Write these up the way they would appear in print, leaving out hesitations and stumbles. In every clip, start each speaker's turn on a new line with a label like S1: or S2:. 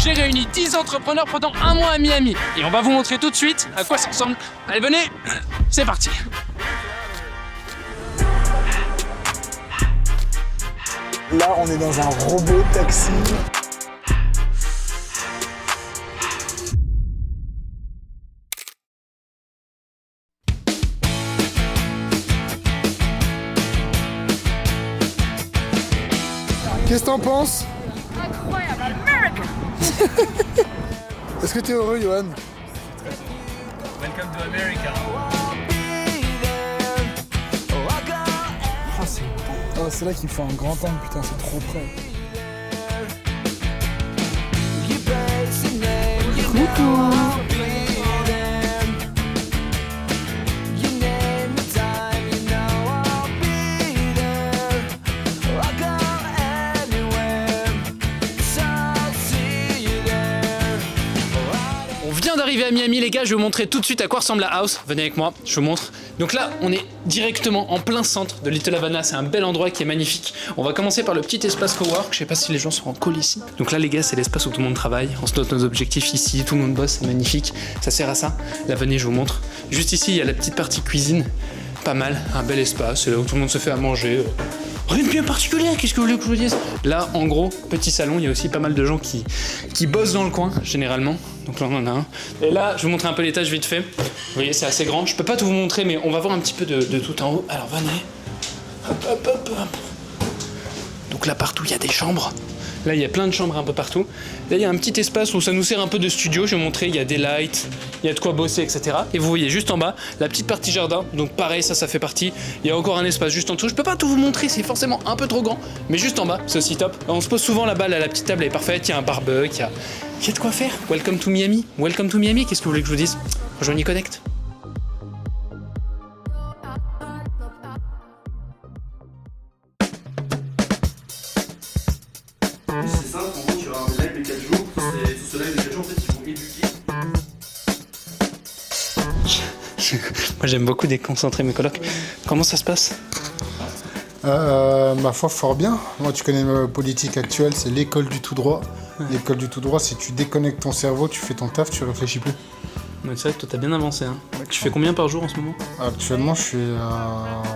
S1: j'ai réuni 10 entrepreneurs pendant un mois à Miami. Et on va vous montrer tout de suite à quoi ça ressemble. Allez, venez, c'est parti.
S2: Là, on est dans un robot taxi. Qu'est-ce que t'en penses?
S3: Incroyable, America.
S2: Est-ce que t'es heureux, Johan?
S1: Welcome to America.
S2: Ah, c'est beau. Oh, c'est là qu'il me faut un grand angle, putain, c'est trop près. Coucou.
S1: D'arriver à Miami, les gars, je vais vous montrer tout de suite à quoi ressemble la house. Venez avec moi, je vous montre. Donc là, on est directement en plein centre de Little Havana. C'est un bel endroit qui est magnifique. On va commencer par le petit espace cowork. Je sais pas si les gens sont en call ici. Donc là, les gars, c'est l'espace où tout le monde travaille. On se note nos objectifs ici, tout le monde bosse, c'est magnifique. Ça sert à ça. Là, venez, je vous montre. Juste ici, il y a la petite partie cuisine. Pas mal, un bel espace. C'est là où tout le monde se fait à manger. Rien de bien particulier, qu'est-ce que vous voulez que je vous dise? Là, en gros, petit salon, il y a aussi pas mal de gens qui bossent dans le coin, généralement. Donc là, on en a un. Et là, je vais vous montrer un peu l'étage vite fait. Vous voyez, c'est assez grand. Je peux pas tout vous montrer, mais on va voir un petit peu de tout en haut. Alors, venez. Hop, hop, hop, hop. Donc là, partout, il y a des chambres. Là, il y a plein de chambres un peu partout. Là, il y a un petit espace où ça nous sert un peu de studio. Je vais vous montrer, il y a des lights, il y a de quoi bosser, etc. Et vous voyez juste en bas, la petite partie jardin. Donc pareil, ça fait partie. Il y a encore un espace juste en dessous. Je peux pas tout vous montrer, c'est forcément un peu trop grand. Mais juste en bas, c'est aussi top. On se pose souvent là-bas, là, la petite table est parfaite. Il y a un barbecue, il y a de quoi faire. Welcome to Miami. Welcome to Miami. Qu'est-ce que vous voulez que je vous dise? Rejoignez Connect.
S4: C'est simple, en gros, tu vas avoir des lives de 4 jours. Et sous ce live de 4 jours, en fait, ils vont éduquer.
S1: Moi, j'aime beaucoup déconcentrer mes colocs. Comment ça se passe?
S2: Ma foi, fort bien. Moi, tu connais ma politique actuelle, c'est l'école du tout droit. Ouais. L'école du tout droit, c'est tu déconnectes ton cerveau, tu fais ton taf, tu réfléchis plus.
S1: Ouais, c'est vrai que toi, t'as bien avancé. Hein. Tu fais combien par jour en ce moment?
S2: Actuellement, je suis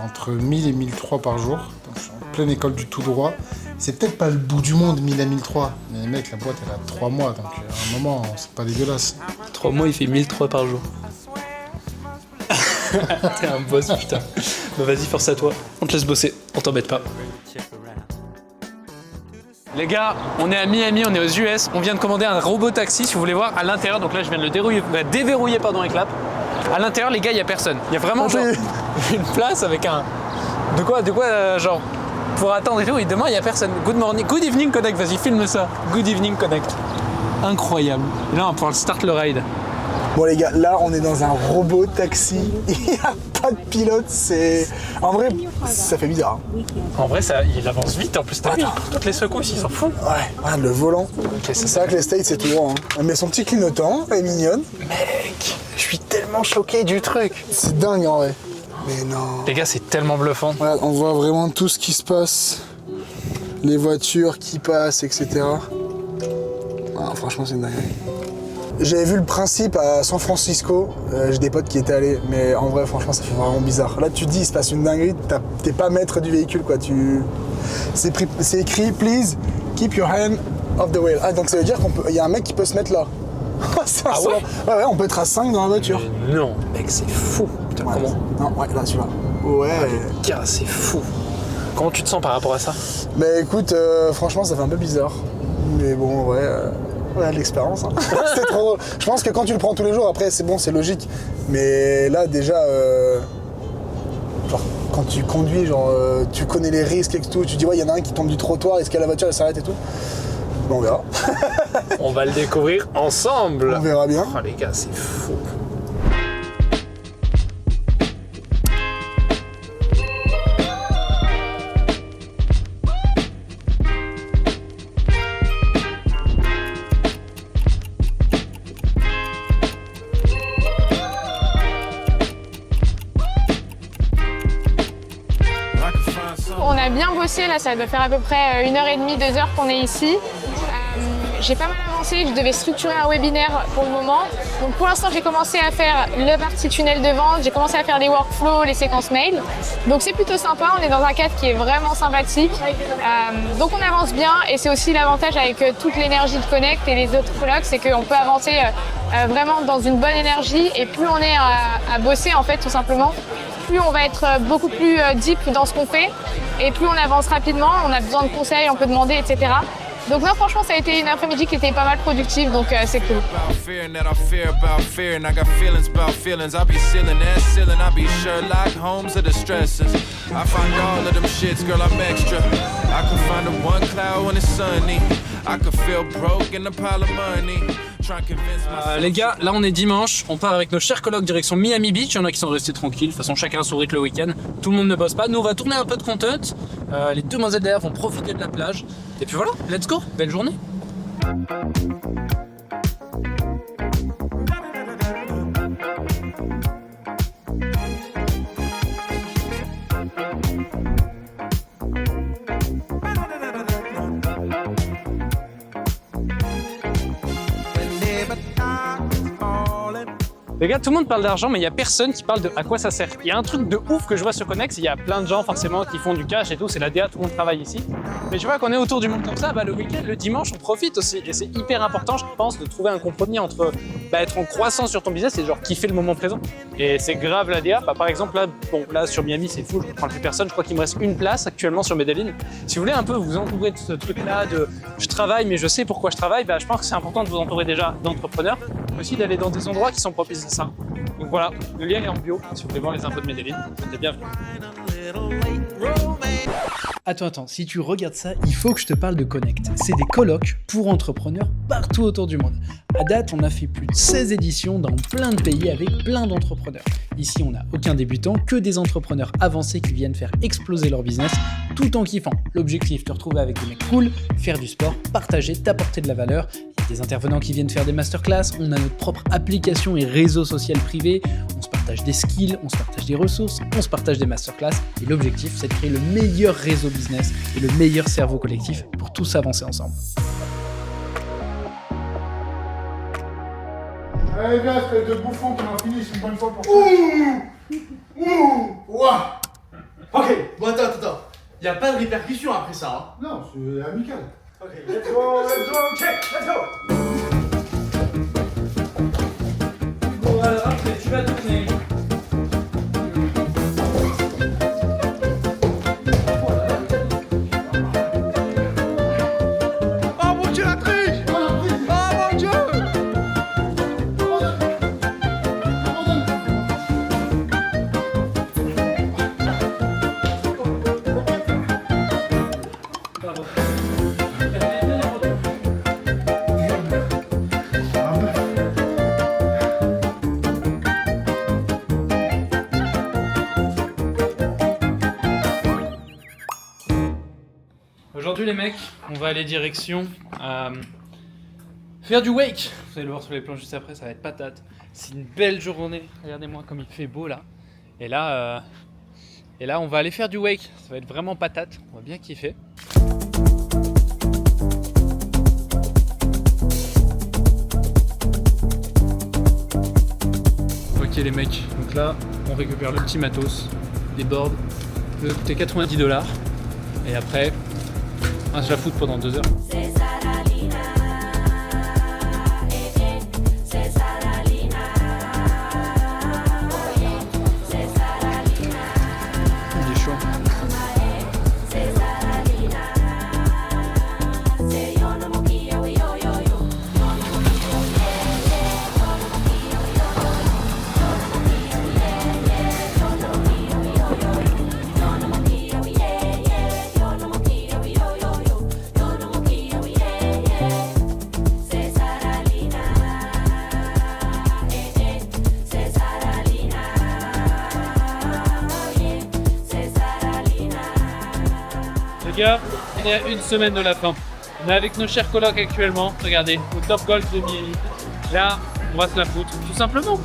S2: entre 1000 et 1003 par jour. Donc, je suis en pleine école du tout droit. C'est peut-être pas le bout du monde, 1000 à 1003. Mais mec, la boîte, elle a 3 mois, donc à un moment, c'est pas dégueulasse.
S1: 3 mois, il fait 1003 par jour. T'es un boss, putain. Bah vas-y, force à toi. On te laisse bosser, on t'embête pas. Les gars, on est à Miami, on est aux US. On vient de commander un robot taxi, si vous voulez voir, à l'intérieur. Donc là, je viens de le déverrouiller avec l'app. À l'intérieur, les gars, il y a personne. Il y a vraiment genre une place avec un... De quoi genre... Pour attendre et tout, et demain, il y a personne. Good morning, good evening Connect, vas-y, filme ça. Good evening Connect. Incroyable. Et là, on va pouvoir start le ride.
S2: Bon les gars, là on est dans un robot taxi, il n'y a pas de pilote, c'est... En vrai, ça fait bizarre. Hein.
S1: En vrai, il avance vite, en plus t'as vu, toutes les secousses, il s'en fout.
S2: Ouais, regarde le volant. Okay, c'est vrai que les States c'est tout droit. Hein. Mais son petit clignotant, elle est mignonne.
S1: Mec, je suis tellement choqué du truc.
S2: C'est dingue en vrai. Mais non.
S1: Les gars, c'est tellement bluffant.
S2: Voilà, on voit vraiment tout ce qui se passe, les voitures qui passent, etc. Ah, franchement, c'est une dinguerie. J'avais vu le principe à San Francisco, j'ai des potes qui étaient allés, mais en vrai, franchement, ça fait vraiment bizarre. Là, tu te dis, il se passe une dinguerie, t'es pas maître du véhicule, quoi. C'est écrit, please keep your hand off the wheel. Ah, donc ça veut dire qu'il y a un mec qui peut se mettre là.
S1: Ah ouais?
S2: Ouais, on peut être à 5 dans la voiture.
S1: Mais non, mec, c'est fou. Putain,
S2: ouais,
S1: comment?
S2: Non, ouais, là, tu vois. Ouais.
S1: Gars, c'est fou. Comment tu te sens par rapport à ça?
S2: Bah écoute, franchement, ça fait un peu bizarre. Mais bon, ouais, l'expérience. Hein. C'est trop drôle. Je pense que quand tu le prends tous les jours, après, c'est bon, c'est logique. Mais là, déjà, genre, quand tu conduis, genre, tu connais les risques et tout. Tu dis, ouais, il y en a un qui tombe du trottoir, est-ce que la voiture, elle s'arrête et tout? Bon, on verra.
S1: On va le découvrir ensemble.
S2: On verra bien.
S1: Oh les gars, c'est fou.
S3: On a bien bossé, là ça doit faire à peu près 1h30, 2 heures qu'on est ici. J'ai pas mal avancé.
S5: commencer, je devais structurer un webinaire pour le moment. Donc pour l'instant, j'ai commencé à faire le parti tunnel de vente, j'ai commencé à faire les workflows, les séquences mail. Donc c'est plutôt sympa, on est dans un cadre qui est vraiment sympathique. Donc on avance bien et c'est aussi l'avantage avec toute l'énergie de Connect et les autres colocs, c'est qu'on peut avancer vraiment dans une bonne énergie et plus on est à bosser en fait tout simplement, plus on va être beaucoup plus deep dans ce qu'on fait et plus on avance rapidement, on a besoin de conseils, on peut demander, etc. Donc non, franchement, ça a été une après-midi qui était pas mal productive, donc c'est cool.
S1: Les gars, là on est dimanche, on part avec nos chers colocs direction Miami Beach. Il y en a qui sont restés tranquilles, de toute façon chacun son rythme le week-end. Tout le monde ne bosse pas, nous on va tourner un peu de content. Les demoiselles derrière vont profiter de la plage. Et puis voilà, let's go, belle journée. Les gars, tout le monde parle d'argent, mais il n'y a personne qui parle de à quoi ça sert. Il y a un truc de ouf que je vois sur Connex, il y a plein de gens forcément qui font du cash et tout, c'est la DA, tout le monde travaille ici. Mais je vois qu'on est autour du monde comme ça, le week-end, le dimanche, on profite aussi. Et c'est hyper important, je pense, de trouver un compromis entre être en croissance sur ton business et genre kiffer le moment présent. Et c'est grave la DA. Par exemple, là sur Miami, c'est fou, je ne prends plus personne. Je crois qu'il me reste une place actuellement sur Medellin. Si vous voulez un peu vous entourer de ce truc-là, de je travaille, mais je sais pourquoi je travaille, je pense que c'est important de vous entourer déjà d'entrepreneurs, mais aussi d'aller dans des endroits qui sont propices à ça. Donc voilà, le lien est en bio. Si vous voulez voir les infos de Medellin, vous êtes bienvenus. Attends, si tu regardes ça, il faut que je te parle de Connect. C'est des colocs pour entrepreneurs partout autour du monde. À date, on a fait plus de 16 éditions dans plein de pays avec plein d'entrepreneurs. Ici, on n'a aucun débutant, que des entrepreneurs avancés qui viennent faire exploser leur business tout en kiffant. L'objectif, te retrouver avec des mecs cool, faire du sport, partager, t'apporter de la valeur. Il y a des intervenants qui viennent faire des masterclass, on a notre propre application et réseau social privé, on se partage des skills, on se partage des ressources, on se partage des masterclass. Et l'objectif, c'est de créer le meilleur réseau business et le meilleur cerveau collectif pour tous avancer ensemble.
S2: Allez, viens, espèce de bouffon qui m'a fini une bonne fois pour ça. Ouah.
S4: Ok, bon attends. Y'a pas de répercussions après ça, hein.
S2: Non, c'est amical.
S4: Ok, let's go, check, let's go.
S1: Bon alors après, tu vas tourner.
S3: Oh mon dieu, la triche! Oh mon dieu!
S1: Aujourd'hui les mecs, on va aller direction faire du wake. Vous allez le voir sur les plans juste après, ça va être patate. C'est une belle journée, regardez-moi comme il fait beau là. Et là on va aller faire du wake, ça va être vraiment patate, on va bien kiffer. Ok les mecs, donc là on récupère le petit matos, des boards, ça va coûter 90$. Et après, on se la fout pendant 2 heures. Il est chaud. Les gars, on est à une semaine de la fin. On est avec nos chers colocs actuellement. Regardez, au Top Golf de Miami. Là, on va se la foutre, tout simplement.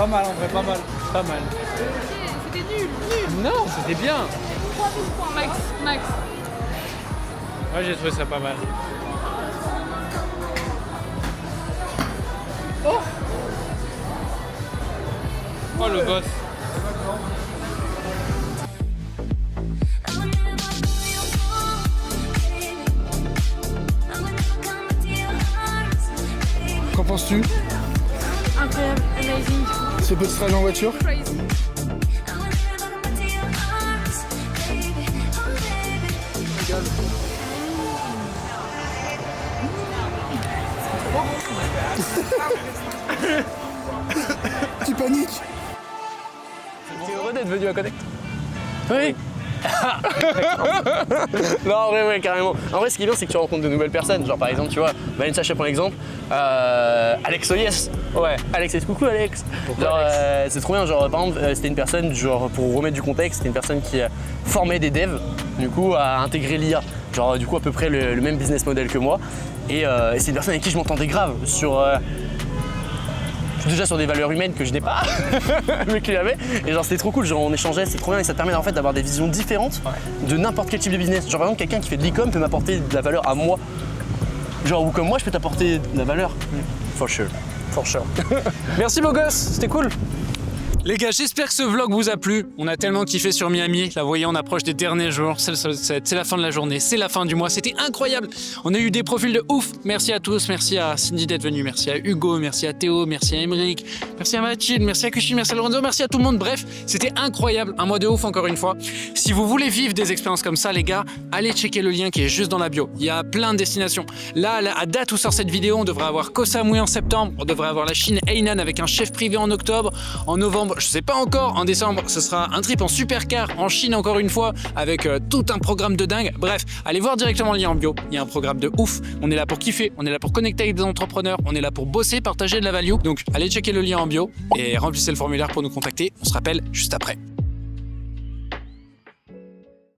S3: Pas mal en vrai, pas mal.
S1: Pas mal.
S5: C'était nul.
S1: Non, c'était bien.
S5: 3000 points max.
S1: Moi j'ai trouvé ça pas mal. Oh le boss.
S2: Qu'en penses-tu?
S5: Incroyable, amazing,
S2: Ce petit trajet en voiture?
S5: crazy.
S2: Tu paniques?
S6: T'es heureux d'être venu à Connect? Oui. Non, en vrai, ouais, carrément. En vrai, ce qui est bien, c'est que tu rencontres de nouvelles personnes. Genre, par exemple, tu vois, Vanessa, je prends l'exemple. Alex Oyes. Ouais, Alex Oyes, coucou Alex. Genre, c'est trop bien. Genre, par exemple, c'était une personne, genre, pour remettre du contexte, c'était une personne qui formait des devs, du coup, à intégrer l'IA. Genre, du coup, à peu près le même business model que moi. Et c'est une personne avec qui je m'entendais grave sur. Déjà sur des valeurs humaines que je n'ai pas, mais qu'il avait. Et genre c'était trop cool, genre on échangeait, c'est trop bien et ça te permet en fait d'avoir des visions différentes de n'importe quel type de business. Genre par exemple quelqu'un qui fait de l'e-com peut m'apporter de la valeur à moi. Genre ou comme moi je peux t'apporter de la valeur. For sure. For sure. Merci beau gosse, c'était cool.
S1: Les gars, j'espère que ce vlog vous a plu. On a tellement kiffé sur Miami. Là, vous voyez, on approche des derniers jours. C'est le sunset, c'est la fin de la journée, c'est la fin du mois. C'était incroyable. On a eu des profils de ouf. Merci à tous. Merci à Cindy d'être venu. Merci à Hugo. Merci à Théo. Merci à Emeric. Merci à Mathilde. Merci à Kushi. Merci à Lorenzo. Merci à tout le monde. Bref, c'était incroyable. Un mois de ouf, encore une fois. Si vous voulez vivre des expériences comme ça, les gars, allez checker le lien qui est juste dans la bio. Il y a plein de destinations. Là, à date où sort cette vidéo, on devrait avoir Koh Samui en septembre. On devrait avoir la Chine Hainan avec un chef privé en octobre. En novembre, je sais pas encore. En décembre, ce sera un trip en supercar en Chine encore une fois avec tout un programme de dingue. Bref, allez voir directement le lien en bio. Il y a un programme de ouf. On est là pour kiffer, on est là pour connecter avec des entrepreneurs, on est là pour bosser, partager de la value. Donc allez checker le lien en bio et remplissez le formulaire pour nous contacter. On se rappelle juste après.